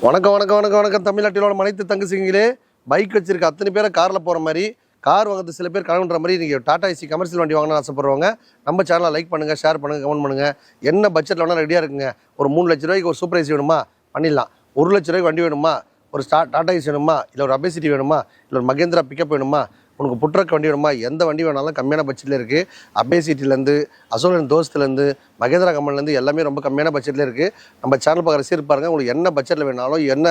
வணக்கம் வணக்கம் வணக்கம் வணக்கம் தமிழ்நாட்டிலோட அனைத்து தங்கச்சிங்களே. பைக் வச்சிருக்க அத்தனை பேரை காரில் போகிற மாதிரி, கார் வாங்குறது சில பேர் கனவுன்ற மாதிரி நீங்கள் டாடா ஏசி கமர்ஷியல் வண்டி வாங்கணும்னு ஆசைப்படுறவங்க நம்ம சேனலை லைக் பண்ணுங்கள், ஷேர் பண்ணுங்கள், கமெண்ட் பண்ணுங்கள். என்ன பட்ஜெட்டில் வேணால் ரெடியாக இருக்குங்க. ஒரு 3 லட்ச ரூபாய்க்கு ஒரு சூப்பர் ஏசி வேணுமா பண்ணிடலாம். 1 லட்ச ரூபாய்க்கு வண்டி வேணுமா, ஒரு டாடா ஏசி வேணுமா, இல்லை ஒரு அபேசிட்டி வேணுமா, இல்லை ஒரு மகேந்திரா பிக்கப் வேணுமா, உனக்கு புட்ரக் வண்டி வேணுமா, எந்த வண்டி வேணாலும் கம்மியான பட்ஜெட்டில் இருக்குது. அபேசிட்டிலேருந்து அசோலன் தோஸ்துலேருந்து மகேந்திரா கம்பெனிலேருந்து எல்லாமே ரொம்ப கம்மியான பட்ஜெட்டில் இருக்குது. நம்ம சேனல் பார்க்குற ரசிகர் பாருங்கள், உங்களுக்கு என்ன பட்ஜெட்டில் வேணாலும் என்ன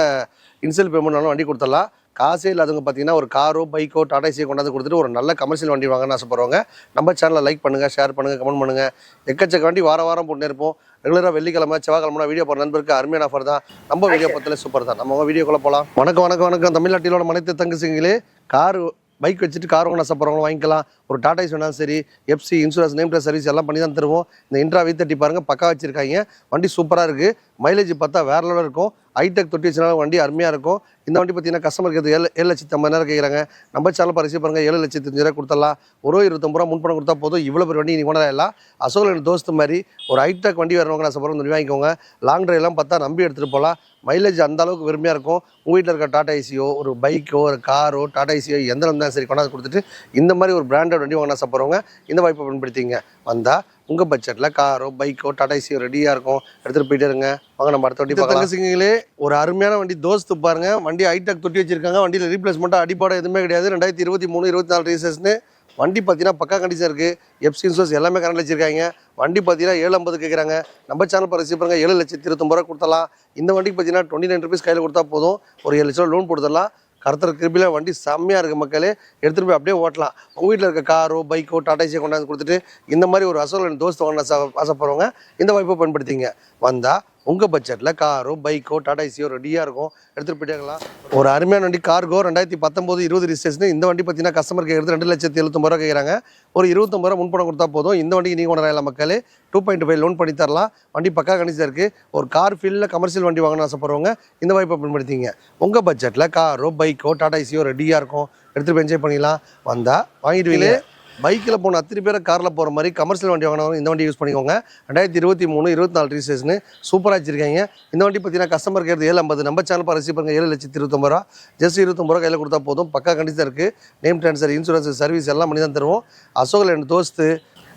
இன்செல் பேமெண்ட்னாலும் வண்டி கொடுத்துடலாம். காசே இல்லாதவங்க பார்த்தீங்கன்னா ஒரு காரோ பைக்கோ டாடா ஏசியோ கொண்டாந்து கொடுத்துட்டு ஒரு நல்ல கமர்ஷியல் வண்டி வாங்கன்னு ஆசைப்படுறவங்க நம்ம சேனலை லைக் பண்ணுங்கள், ஷேர் பண்ணுங்கள், கமெண்ட் பண்ணுங்கள். எக்கச்சக்க வண்டி வாரம் போட்டு இருப்போம். ரெகுலராக வெள்ளிக்கிழமை செவ்வாய்க்கிழமை வீடியோ போகிற நண்பருக்கு அருமையான ஆஃபர் தான். நம்ம வீடியோ பார்த்தாலே சூப்பர் தான். நம்ம வீடியோக்குள்ளே போகலாம். வணக்கம் வணக்கம் வணக்கம் தமிழ்நாட்டிலோட அனைத்து தங்கச்சிங்களே. கார் பைக் வச்சுட்டு கார் வாங்க ஆசைப்படுறவங்க வாங்கிக்கலாம். ஒரு டாடா ஏசி வேணாலும் சரி, FC insurance name plate service எல்லாம் பண்ணி தான் தருவோம். இந்த இன்ட்ரா V30 பாருங்கள், பக்கா வச்சிருக்காங்க. வண்டி சூப்பராக இருக்குது. மைலேஜ் பார்த்தா வேற லெவலில் இருக்கும். ஹைடெக் தொட்டி வச்சுனாலும் வண்டி அருமையாக இருக்கும். இந்த வண்டி பார்த்தீங்கன்னா கஸ்டமருக்கு 7,50,000 கேட்குறாங்க. நம்ம சேனல் பரிசு பாருங்கள், 7,50,000 கொடுத்துடலாம். ஒரு 29 ரூபா முன்பணம் கொடுத்தா போதும். இவ்வளோ பெரிய வண்டி நீங்கள் கொண்டாடலாம். அசோகன் தோஸ்து மாதிரி ஒரு ஹைடெக் வண்டி வரவங்க ஆசைப்படுறவங்க இந்த வாங்கிக்கோங்க. லாங் ட்ரைவ்லாம் பார்த்தா நம்பி எடுத்துகிட்டு போகலாம். மைலேஜ் அந்த அளவுக்கு வெறுமையாக இருக்கும். உங்கள் வீட்டில் இருக்க டாடா ஏசியோ, ஒரு பைக்கோ, ஒரு காரோ, டாடா ஏசியோ எந்த இருந்தாலும் சரி கொண்டாந்து கொடுத்துட்டு இந்த மாதிரி ஒரு பிராண்டட் வண்டி வாங்க ஆசைப்படுறவங்க இந்த வாய்ப்பை பயன்படுத்திங்க. வந்தால் உங்கள் பட்ஜெட்டில் காரோ பைக்கோ டாடா ஏசியோ ரெடியாக இருக்கும். எடுத்துகிட்டு போயிட்டு இருங்க. வாங்க நம்ம அடுத்த வண்டி தங்கச்சிங்களே. ஒரு அருமையான வண்டி தோஸ்து பாருங்கள். வண்டி ஹைடெக் தொட்டி வச்சிருக்காங்க. வண்டியில் ரீப்ளேஸ்மெண்ட்டாக அடிப்பாடம் எதுவுமே கிடையாது. 2023 24 ரிஜிஸ்ட்ரேஷனு. வண்டி பார்த்தீங்கன்னா பக்கா கண்டிஷன் இருக்குது. எஃப்சி இன்சூரன்ஸ் எல்லாமே கரண்ட் வச்சிருக்காங்க. வண்டி பார்த்தீங்கன்னா 7,50 கேட்குறாங்க. நம்ம சேனல் பரிசு பாருங்கள், 7,29,000 கொடுத்தலாம். இந்த வண்டிக்கு பார்த்தீங்கன்னா 29 rupees கையில் கொடுத்தா போதும். ஒரு 7 லட்சம் லோன் கொடுத்துடலாம். கருத்தர் கிருப்பியில் வண்டி செம்மையாக இருக்குது. மக்களே எடுத்துகிட்டு போய் அப்படியே ஓட்டலாம். உங்கள் வீட்டில் இருக்க காரோ பைக்கோ டாடா ஏசியோ கொண்டாந்து கொடுத்துட்டு இந்த மாதிரி ஒரு அசோலன் தோஸ்து வாங்க ஆசைப்படுறவங்க இந்த வாய்ப்பை பயன்படுத்திங்க. வந்தால் உங்கள் பட்ஜெட்டில் காரோ பைக்கோ டாடா ஏசியோ ரெடியாக இருக்கும். எடுத்துகிட்டு போயிட்டாங்களா. ஒரு அருமையான வண்டி கார்கோ 2019 20 ரிஜிஸ்ட்ரேஷன். இந்த வண்டி பார்த்தீங்கன்னா கஸ்டமர் கேட்குறது 2,79,000 கேட்குறாங்க. ஒரு 29 ரூபா முன்பணம் கொடுத்தா போதும். இந்த வண்டிக்கு நீங்கள் கொண்டாடலாம் மக்களே. 2.5 லோன் பண்ணி தரலாம். வண்டி பக்கா கண்டிஷன் இருக்குது. ஒரு கார் ஃபீல்டில் கமர்ஷியல் வண்டி வாங்கணும்னு ஆசைப்படுறவங்க இந்த வாய்ப்பை பயன்படுத்திங்க. உங்கள் பட்ஜெட்டில் காரோ பைக்கோ டாடா ஏசியோ ரெடியாக இருக்கும். எடுத்துகிட்டு போய் என்ஜாய் பண்ணிக்கலாம். வந்தால் வாங்கிடுவீங்க. பைக்கில் போன அத்தனை பேரை காரில் போகிற மாதிரி கமர்ஷியல் வண்டி வாங்கினவங்க இந்த வண்டி யூஸ் பண்ணிக்கோங்க. 2023 24 ரிஜிஸ்ட்ரேஷனு சூப்பராக வச்சிருக்காங்க. இந்த வண்டி பார்த்தீங்கன்னா கஸ்டமர் கேர் 7,50. நம்ம சேனல் பரிசு பாருங்க, 7,29,000. ஜஸ்ட் 29 ரூபா கையில் கொடுத்தா போதும். பக்கா கண்டிஷன் இருக்குது. நேம் ட்ரான்ஸ்ஃபர் இன்சூரன்ஸ் சர்வீஸ் எல்லாம் பண்ணி தான் தருவோம். அசோகன் தோஸ்து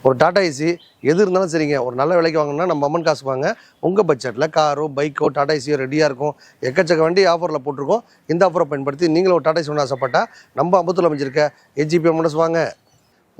ஒரு டாடா ஏசி எது இருந்தாலும் சரிங்க. ஒரு நல்ல விலைக்கு வாங்கினா நம்ம அம்மன் காசு வாங்க. உங்கள் பட்ஜெட்டில் காரோ பைக்கோ டாடா ஏசியோ ரெடியாக இருக்கும். எக்கச்சக்க வண்டி ஆஃபரில் போட்டிருக்கோம். இந்த ஆஃபரை பயன்படுத்தி நீங்களும் ஒரு டாடா ஏசி ஒன்று ஆசைப்பட்டால் நம்ம அம்பத்தூரில் அமைச்சிருக்க HGP மோட்டர்ஸ் வாங்க.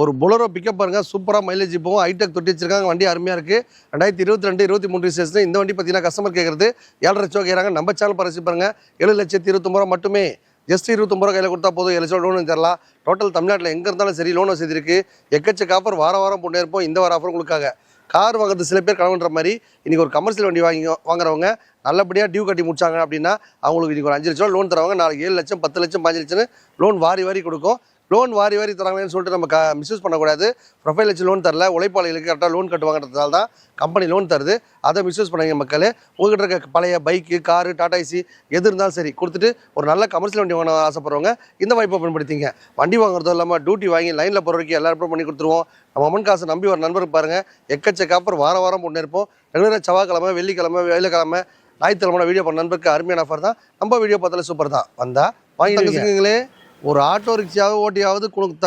ஒரு பொலரோ பிக்கப் பாருங்கள், சூப்பராக மைலேஜ் போகும். ஹைடெக் தொட்டி வச்சிருக்காங்க. வண்டி அருமையாக இருக்குது. 2022 23 ரிஜிஸ்ட்ரேஷன். இந்த வண்டி பார்த்தீங்கன்னா கஸ்டமர் கேட்குறது 7,5 லட்சம் கேட்குறாங்க. நம்ம சேனல் பரிசு பாருங்கள், 7,29,000 மட்டுமே. ஜஸ்ட் 29 ரூபா கையில் கொடுத்தா போதும். 7 லட்சம் லோன் தரலாம். டோட்டல் தமிழ்நாட்டில் எங்கே இருந்தாலும் சரி லோன் வசதி இருக்குது. எக்கச்சக்க ஆஃபர் வாரம் போட்டே இருப்போம். இந்த வார ஆஃபர் உங்களுக்காக. கார் வாங்குறது சில பேர் கனவுன்ற மாதிரி இன்றைக்கி ஒரு கமர்ஷியல் வண்டி வாங்குறவங்க நல்லபடியாக டியூ கட்டி முடிச்சாங்க அப்படின்னா அவங்களுக்கு இன்றைக்கி ஒரு 5 லட்சம் லோன் தருவாங்க. நாளைக்கு 7 லட்சம் 10 லட்சம் 5 லட்சம்னு லோன் வாரி கொடுக்கும். லோன் வாரி தராங்கன்னு சொல்லிட்டு நம்ம மிஸ்யூஸ் பண்ணக்கூடாது. ப்ரொஃபைல் வச்சு லோன் தரல, உழைப்பாளிகளுக்கு கரெக்டாக லோன் கட்டுவாங்கன்றதால தான் கம்பெனி லோன் தருது. அதை மிஸ்யூஸ் பண்ணாங்க மக்களே. உங்கள்கிட்ட இருக்க பழைய பைக்கு காரு டாடா ஏசி எது இருந்தாலும் சரி கொடுத்துட்டு ஒரு நல்ல கமர்ஷியல் வண்டி வாங்க ஆசைப்படுறவங்க இந்த வாய்ப்பை பயன்படுத்திங்க. வண்டி வாங்குறதும் இல்லாமல் டியூட்டி வாங்கி லைனில் போகிற வரைக்கும் எல்லாருக்கும் பண்ணி கொடுத்துருவோம். நம்ம அம்மன் காசை நம்பி ஒரு நண்பருக்கு பாருங்கள், எக்கச்சக்க ஆஃபர் வாரம் போட்டு இருப்போம். ரெகுலராக செவ்வாய்க்கிழமை வெள்ளிக்கிழமை வெள்ளிக்கிழமை ஞாயிற்றுக்கிழமை வீடியோ பண்ண நண்பருக்கு அருமையான ஆஃபர் தான். நம்ம வீடியோ பார்த்தாலே சூப்பர் தான். வந்தால் வாங்கிங்களே. ஒரு ஆட்டோ ரிக்ஷாவோ ஓட்டியாவது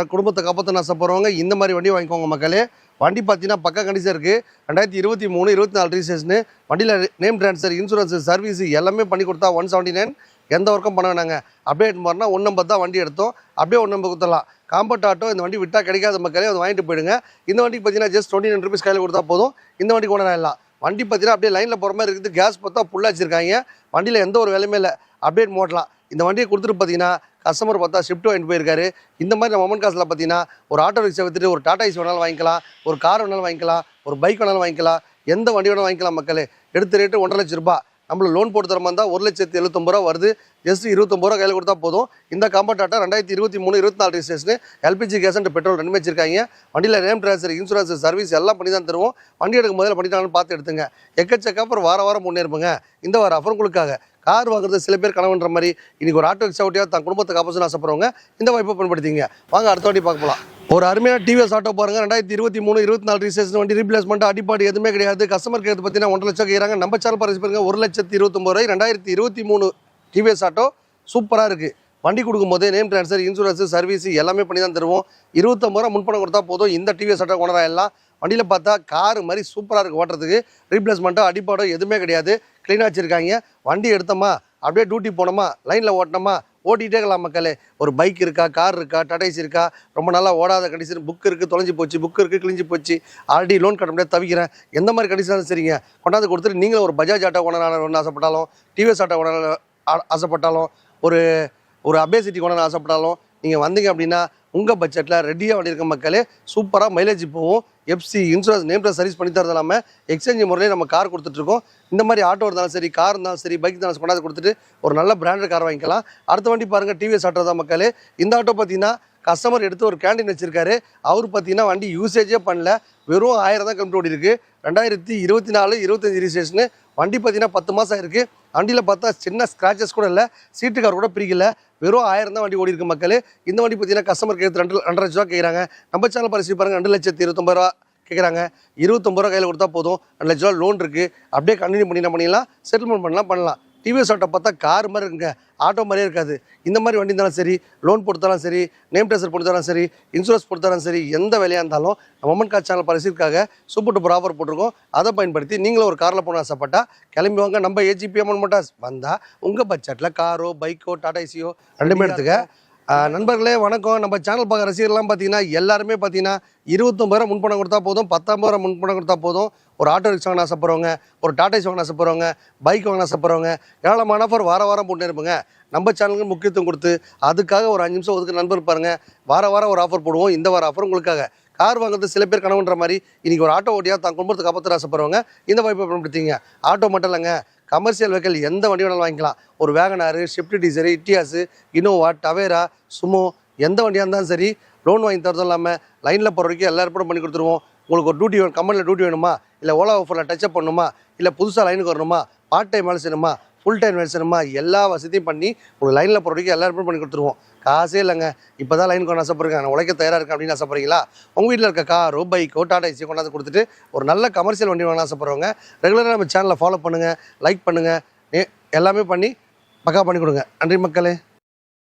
குடும்பத்தை காப்பாற்ற ஆசைப்படுறவங்க இந்த மாதிரி வண்டி வாங்கிக்கோங்க மக்களே. வண்டி பார்த்தீங்கன்னா பக்கா கண்டிஷன் இருக்குது. 2023 24 ரிஜிஸ்ட்ரேஷனு. வண்டியில் நேம் ட்ரான்ஸ்ஃபர் இன்சூரன்ஸ் சர்வீஸ் எல்லாமே பண்ணி கொடுத்தா 179. எந்த ஒர்க்கும் பண்ண வேணாங்க. அப்படியே எடுத்து 150 தான் வண்டி எடுத்தோம். அப்படியே 150 கொடுத்துடலாம். காம்பர்ட் ஆட்டோ இந்த வண்டி விட்டால் கிடைக்காத மக்களே அதை வாங்கிட்டு போயிடுங்க. இந்த வண்டிக்கு பார்த்தீங்கன்னா ஜஸ்ட் 29 ரூபீஸ் கையில் கொடுத்தா போதும். இந்த வண்டிக்கு கொண்டு வரலாம். வண்டி பார்த்தீங்கன்னா அப்படியே லைனில் போகிற மாதிரி இருக்குது. கேஸ் பார்த்தா ஃபுல்லாக வச்சுருக்காங்க. வண்டியில் எந்த ஒரு வேலையுமே இல்லை. அப்டேட் மோட்டலாம். இந்த வண்டியை கொடுத்துட்டு பார்த்தீங்கன்னா கஸ்டமர் பார்த்தா ஷிஃப்ட் வாங்கிட்டு போயிருக்காரு. இந்த மாதிரி நம்ம அம்மன் காசில் பார்த்தீங்கன்னா ஒரு ஆட்டோ ரிக்ஷா விற்றுட்டு ஒரு டாடா ஏசி வேணாலும் வாங்கிக்கலாம், ஒரு கார் வேணாலும் வாங்கிக்கலாம், ஒரு பைக் வேணாலும் வாங்கிக்கலாம், எந்த வண்டி வேணாலும் வாங்கிக்கலாம் மக்களே. எடுத்த ரேட்டு 1,50,000 லட்சம் ரூபாய். நம்மள லோன் போட்டு தர மாதிரி தான் 1,79,000 வருது. ஜஸ்ட் 29 ரூபா கையில் கொடுத்தா போதும். இந்த comfort auto 2023 24 registration. LPG gas and petrol ரெண்டுமே வச்சிருக்காங்க. வண்டியில் நேம் ட்ரான்ஸ்ஃபர் இன்சூரன்ஸ் சர்வீஸ் எல்லாம் பண்ணி தான் தருவோம். வண்டி எடுக்கும் முதல்ல பண்ணிட்டாங்கன்னு பார்த்து எடுத்துங்க. எக்கச்சக்க ஆஃபர் வாரம் முன்னேறுங்க. இந்த வார ஆஃபர் உங்களுக்காக. கார் வாங்குறது சில பேர் கனவுன்ற மாதிரி இன்றைக்கி ஒரு ஆட்டோ ரிக்ஷா ஓட்டியாக தன் குடும்பத்தை காப்பாற்றணும்னு ஆசைப்படுறவங்க இந்த வாய்ப்பை பயன்படுத்திங்க. வாங்க அடுத்த வாட்டி பார்க்க போகலாம். ஒரு அருமையான டிவிஎஸ் ஆட்டோ பாருங்க 2023 24 ரிஜிஸ்ட்ரேஷன் வண்டி ரீப்ளேஸ்மெண்ட் அடிப்பாடு எதுவுமே கிடையாது. கஸ்டமர் கேர் பார்த்தீங்கன்னா 1.5 லட்சம் கேட்குறாங்க. நம்ம சேனல் பாருங்க 1,29,000 2023 டிவிஎஸ் ஆட்டோ சூப்பராக இருக்குது. வண்டி கொடுக்கும்போது நேம் ட்ரான்ஸ்ஃபர் இன்சூரன்ஸ் சர்வீஸ் எல்லாமே பண்ணி தான் தருவோம். 25 ரூபா முன்பணம் கொடுத்தா போதும். இந்த டிவிஎஸ் ஆட்டோ ஓனராக எல்லாம் வண்டியில் பார்த்தா கார் மாதிரி சூப்பராக இருக்குது ஓட்டுறதுக்கு. ரீப்ளேஸ்மெண்ட்டோ அடிப்பாடோ எதுவுமே கிடையாது. க்ளீனாக வச்சுருக்காங்க. வண்டி எடுத்தோமா அப்படியே டியூட்டி போனோமா லைனில் ஓட்டினோமா ஓட்டிகிட்டே இருக்கலாம் மக்களே. ஒரு பைக் இருக்கா, கார் இருக்கா, டாடாய்ஸ் இருக்கா, ரொம்ப நாளாக ஓடாத கண்டிஷன், புக் இருக்குது தொலைஞ்சி போச்சு, புக் இருக்குது கிழிஞ்சு போச்சு, ஆல்ரெடி லோன் கட்ட முடியாது தவிக்கிறேன், எந்த மாதிரி கண்டிஷனாலும் சரிங்க கொண்டாந்து கொடுத்துட்டு நீங்களும் ஒரு பஜாஜ் ஆட்டோ ஓனரான ஆசைப்பட்டாலும், டிவிஎஸ் ஆட்டோ ஓனர் ஆசைப்பட்டாலும், ஒரு ஒரு அபேசிட்டி கொண்டாந்து ஆசைப்பட்டாலும் நீங்கள் வந்தீங்க அப்படின்னா உங்கள் பட்ஜெட்டில் ரெடியாக வண்டி இருக்க மக்களே. சூப்பராக மைலேஜ் போகும். FC insurance name plus service பண்ணி தரது இல்லாமல் எக்ஸ்சேஞ்ச் முறையிலே நம்ம கார் கொடுத்துட்ருக்கோம். இந்த மாதிரி ஆட்டோ இருந்தாலும் சரி, கார் இருந்தாலும் சரி, பைக் இருந்தாலும் கொண்டாந்து கொடுத்துட்டு ஒரு நல்ல பிராண்டட் கார் வாங்கிக்கலாம். அடுத்த வண்டி பாருங்கள் டிவிஎஸ் ஆட்டோ தான் மக்களே. இந்த ஆட்டோ பார்த்தீங்கன்னா கஸ்டமர் எடுத்து ஒரு கேண்டீன் வச்சிருக்காரு. அவர் பார்த்தீங்கன்னா வண்டி யூசேஜே பண்ணல, வெறும் 1000 தான் கிலோமீட்டர் ஓடி இருக்குது. 2024-25 ரிஜிஸ்ட்ரேஷனு. வண்டி பார்த்தீங்கன்னா 10 மாதம் இருக்குது. வண்டியில் பார்த்தா சின்ன ஸ்க்ராச்சஸ் கூட இல்லை, சீட்டு கார் கூட பிரிக்கல, வெறும் 1000 தான் வண்டி ஓடி இருக்கு மக்களே. இந்த வண்டி பார்த்தீங்கன்னா கஸ்டமருக்கு எடுத்து 2 லட்ச ரூபா கேட்குறாங்க. நம்ம சேனல் பரிசு பாருங்கள் 2,29,000 ரூபா கேட்குறாங்க. 29 ரூபா கையில் கொடுத்தா போதும். 2 லட்ச ரூபா லோன் இருக்குது. அப்படியே கண்டினியூ பண்ணிடலாம், செட்டில்மெண்ட் பண்ணலாம். டிவிஎஸ் ஆட்டோ பார்த்தா கார் மாதிரி இருக்குங்க, ஆட்டோ மாதிரியே இருக்காது. இந்த மாதிரி வண்டி இருந்தாலும் சரி, லோன் போட்டுத்தாலும் சரி, நேம் ட்ரான்ஸ்ஃபர் போட்டுத்தாலும் சரி, இன்சூரன்ஸ் போட்டுத்தாலும் சரி, எந்த வேலையாக இருந்தாலும் மொமெண்ட் கார் சேனல் பரிசுக்காக சூப்பர் டூப்பர் ஆஃபர் போட்டிருக்கோம். அதை பயன்படுத்தி நீங்களும் ஒரு காரில் போன ஆசைப்பட்டா கிளம்பி வாங்க. நம்ம ஏஜிபி அமௌண்ட் மோட்டார்ஸ் வந்தால் உங்கள் பட்ஜெட்டில் காரோ, பைக்கோ, டாடாய்ஸியோ ரெண்டுமே எடுத்துக்க. நண்பர்களே வணக்கம். நம்ம சேனல் பார்க்க ரசிகர்லாம் பார்த்தீங்கன்னா எல்லாருமே பார்த்தீங்கன்னா 29 ரூபா முன்பணம் கொடுத்தா போதும், 19 ரூபா முன்பணம் கொடுத்தா போதும். ஒரு ஆட்டோ ரிக்ஷா வாங்க ஆசைப்படுறவங்க, ஒரு டாடாய்ஸ் வாங்க ஆசைப்படுறவங்க, பைக் வாங்க ஆசைப்படுறவங்க, ஏராளமான ஆஃபர் வாரம் போட்டு இருப்போங்க. நம்ம சேனலுக்கு முக்கியத்துவம் கொடுத்து அதுக்காக ஒரு 5 நிமிஷம் ஒதுக்கு நண்பர் பாருங்கள். வாரம் ஒரு ஆஃபர் போடுவோம். இந்த வார ஆஃபர் உங்களுக்காக. கார் வாங்குறது சில பேர் கனவுன்ற மாதிரி இன்றைக்கி ஒரு ஆட்டோ ஓட்டியாக தான் குடும்பத்துக்கு காப்பாற்ற ஆசைப்படுறவங்க இந்த வாய்ப்பை பயன்படுத்திங்க. ஆட்டோ மட்டும் இல்லைங்க, கமர்ஷியல் வெஹிக்கிள் எந்த வண்டி வேணாலும் வாங்கிக்கலாம். ஒரு WagonR, Swift Dzire, Etios, Innova, Tavera, Sumo எந்த வண்டியாக இருந்தாலும் சரி லோன் வாங்கி தரதும் இல்லாமல் லைனில் போகிற வரைக்கும் எல்லா ஏற்பாடும் பண்ணி கொடுத்துருவோம். உங்களுக்கு ஒரு டியூட்டி வேணும், கம்பெனியில் டியூட்டி வேணுமா, இல்லை ஓலா ஆஃபரில் டச்சப் பண்ணணுமா, இல்லை புதுசாக லைனுக்கு வரணுமா, பார்ட் டைம் வேலை செய்யணுமா, ஃபுல் டைம் வேலை செய்யணுமா, எல்லா வசதியும் பண்ணி உங்களுக்கு லைனில் போகிற வரைக்கும் எல்லா ஏற்பாடும் பண்ணி கொடுத்துருவோம். காசே இல்லைங்க, இப்போ தான் லைன் கொண்டு ஆசைப்படுறேன், நான் உழைக்க தயாராக இருக்கேன் அப்படின்னு ஆசைப்படுறீங்களா? உங்கள் வீட்டில் இருக்க காரோ, பைக்கோ, டாடாய்ஸோ கொண்டாந்து கொடுத்துட்டு ஒரு நல்ல கமர்ஷியல் வண்டி வாங்க ஆசைப்படுறவங்க ரெகுலராக நம்ம சேனலை ஃபாலோ பண்ணுங்கள், லைக் பண்ணுங்கள், எல்லாமே பண்ணி பக்கா பண்ணி கொடுங்க. நன்றி மக்களே.